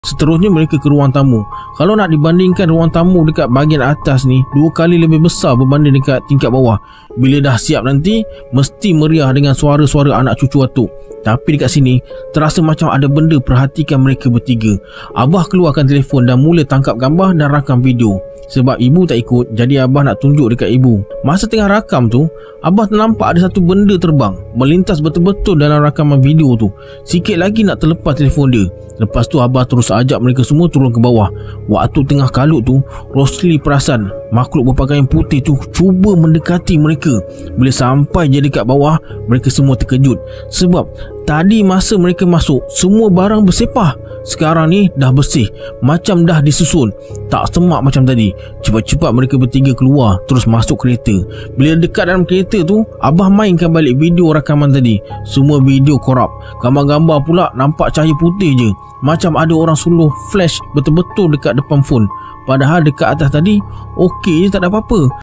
Seterusnya mereka ke ruang tamu. Kalau nak dibandingkan, ruang tamu dekat bahagian atas ni 2 kali lebih besar berbanding dekat tingkat bawah. Bila dah siap nanti, mesti meriah dengan suara-suara anak cucu atuk. Tapi dekat sini terasa macam ada benda perhatikan mereka bertiga. Abah keluarkan telefon dan mula tangkap gambar dan rakam video. Sebab ibu tak ikut, jadi abah nak tunjuk dekat ibu. Masa tengah rakam tu, abah nampak ada satu benda terbang, melintas betul-betul dalam rakaman video tu. Sikit lagi nak terlepas telefon dia. Lepas tu abah terus ajak mereka semua turun ke bawah. Waktu tengah kalut tu, Rosli perasan makhluk berpakaian putih tu cuba mendekati mereka. Bila sampai je dekat bawah, mereka semua terkejut. Sebab tadi masa mereka masuk, semua barang bersepah. Sekarang ni dah bersih, macam dah disusun, tak semak macam tadi. Cepat-cepat mereka bertiga keluar, terus masuk kereta. Bila dekat dalam kereta tu, abah mainkan balik video rakaman tadi. Semua video korup. Gambar-gambar pula nampak cahaya putih je, macam ada orang suluh flash betul-betul dekat depan phone. Padahal dekat atas tadi okey je, tak ada apa-apa.